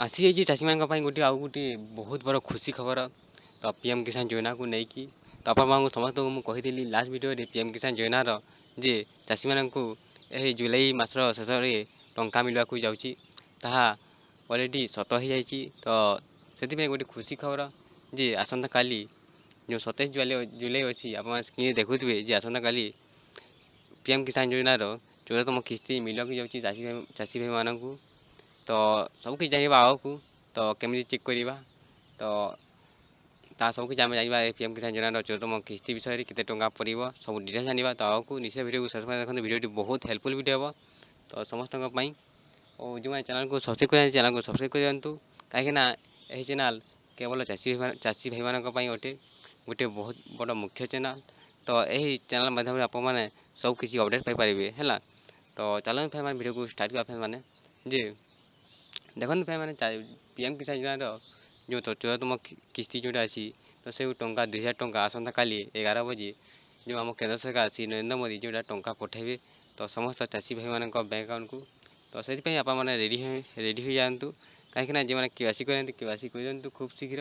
ଆସିଯାଇଛି ଚାଷୀମାନଙ୍କ ପାଇଁ ଗୋଟିଏ ବହୁତ ବଡ଼ ଖୁସି ଖବର। ତ ପିଏମ୍ କିଷାନ ଯୋଜନାକୁ ନେଇକି ତ ଆପଣମାନଙ୍କୁ ସମସ୍ତଙ୍କୁ ମୁଁ କହିଥିଲି ଲାଷ୍ଟ ଭିଡ଼ିଓରେ ପିଏମ୍ କିଷାନ ଯୋଜନାର ଯେ ଚାଷୀମାନଙ୍କୁ ଏହି ଜୁଲାଇ ମାସର ଶେଷରେ ଟଙ୍କା ମିଳିବାକୁ ଯାଉଛି, ତାହା ଅଲରେଡ଼ି ସତ ହୋଇଯାଇଛି। ତ ସେଥିପାଇଁ ଗୋଟେ ଖୁସି ଖବର ଯେ ଆସନ୍ତାକାଲି ଯେଉଁ 27 ଜୁଲାଇ ଅଛି, ଆପଣମାନେ ସ୍କ୍ରିନ୍ରେ ଦେଖୁଥିବେ ଯେ ଆସନ୍ତାକାଲି ପିଏମ୍ କିଷାନ ଯୋଜନାର 14ତମ କିସ୍ତି ମିଳିବାକୁ ଯାଉଛି ଚାଷୀ ଭାଇମାନଙ୍କୁ। ତ ସବୁକିଛି ଜାଣିବା ଆଗକୁ ତ କେମିତି ଚେକ୍ କରିବା, ତ ତାହା ସବୁକିଛି ଆମେ ଜାଣିବା ପିଏମ୍ କିଷାନ ଯୋଜନାର 14ତମ କିସ୍ତି ବିଷୟରେ କେତେ ଟଙ୍କା ପଡ଼ିବ, ସବୁ ଡିଟେଲ୍ସ ଜାଣିବା। ତ ଆଗକୁ ନିଶ୍ଚୟ ଭିଡ଼ିଓକୁ ଶେଷ ପର୍ଯ୍ୟନ୍ତ ଦେଖନ୍ତୁ, ଭିଡ଼ିଓଟି ବହୁତ ହେଲ୍ପଫୁଲ୍ ଭିଡ଼ିଓ ହେବ ତ ସମସ୍ତଙ୍କ ପାଇଁ। ଓ ଯେଉଁମାନେ ଚ୍ୟାନେଲକୁ ସବସ୍କ୍ରାଇବ୍ କରିନାହାନ୍ତି ଚ୍ୟାନେଲକୁ ସବସ୍କ୍ରାଇବ୍ କରିଦିଅନ୍ତୁ, କାହିଁକିନା ଏହି ଚ୍ୟାନେଲ୍ କେବଳ ଚାଷୀ ଭାଇମାନଙ୍କ ପାଇଁ ଅଟେ, ଗୋଟିଏ ବହୁତ ବଡ଼ ମୁଖ୍ୟ ଚ୍ୟାନେଲ୍। ତ ଏହି ଚ୍ୟାନେଲ୍ ମାଧ୍ୟମରେ ଆପଣମାନେ ସବୁକିଛି ଅପଡ଼େଟ୍ ପାଇପାରିବେ ହେଲା। ତ ଚାଲନ୍ତୁ ଭାଇମାନେ ଭିଡ଼ିଓକୁ ଷ୍ଟାର୍ଟ କରିବା ଭାଇମାନେ। ଯେ ଦେଖନ୍ତୁ ଭାଇମାନେ ପିଏମ୍ କିଷାନ ଯୋଜନାର ଯେଉଁ 14ତମ କିସ୍ତି ଯେଉଁଟା ଅଛି, ତ ସେ ଟଙ୍କା 2000 ଟଙ୍କା ଆସନ୍ତାକାଲି 11 ବଜେ ଯେଉଁ ଆମ କେନ୍ଦ୍ର ସରକାର ଶ୍ରୀ ନରେନ୍ଦ୍ର ମୋଦି ଯେଉଁଟା ଟଙ୍କା ପଠାଇବେ ତ ସମସ୍ତ ଚାଷୀ ଭାଇମାନଙ୍କ ବ୍ୟାଙ୍କ ଆକାଉଣ୍ଟକୁ। ତ ସେଥିପାଇଁ ଆପଣମାନେ ରେଡ଼ି ହୋଇଯାଆନ୍ତୁ, କାହିଁକିନା ଯେଉଁମାନେ KYC କରିନାହାନ୍ତି KYC କରିଦିଅନ୍ତୁ ଖୁବ୍ ଶୀଘ୍ର,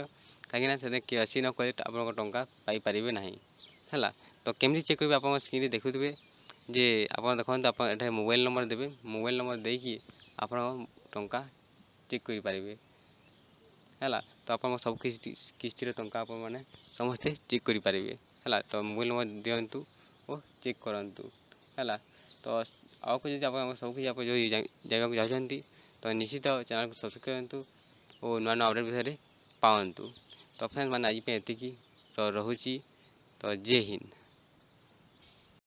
କାହିଁକିନା ସେଥିରେ KYC ନ କଲେ ଆପଣଙ୍କ ଟଙ୍କା ପାଇପାରିବେ ନାହିଁ ହେଲା। ତ କେମିତି ଚେକ୍ କରିବେ ଆପଣ ସ୍କ୍ରିନ୍ରେ ଦେଖୁଥିବେ ଯେ ଆପଣ ଦେଖନ୍ତୁ, ଆପଣ ଏଠାରେ ମୋବାଇଲ୍ ନମ୍ବର ଦେବେ, ମୋବାଇଲ୍ ନମ୍ବର ଦେଇକି ଆପଣ ଟଙ୍କା ଚେକ୍ କରିପାରିବେ ହେଲା। ତ ଆପଣଙ୍କ ସବୁ କିସ୍ତିର ଟଙ୍କା ଆପଣମାନେ ସମସ୍ତେ ଚେକ୍ କରିପାରିବେ ହେଲା। ତ ମୋବାଇଲ୍ ନମ୍ବର ଦିଅନ୍ତୁ ଓ ଚେକ୍ କରନ୍ତୁ ହେଲା। ତ ଆଗକୁ ଯଦି ଆପଣ ସବୁକିଛି ଆପଣ ଯଦି ଜାଣିବାକୁ ଚାହୁଁଛନ୍ତି ତ ନିଶ୍ଚିତ ଚ୍ୟାନେଲକୁ ସବସ୍କ୍ରାଇବ୍ କରନ୍ତୁ ଓ ନୂଆ ନୂଆ ଅପଡ଼େଟ୍ ବିଷୟରେ ପାଆନ୍ତୁ। ତ ଫ୍ରେଣ୍ଡସ୍ ମାନେ ଆଜି ପାଇଁ ଏତିକି, ତ ରହୁଛି। ତ ଜୟ ହିନ୍ଦ।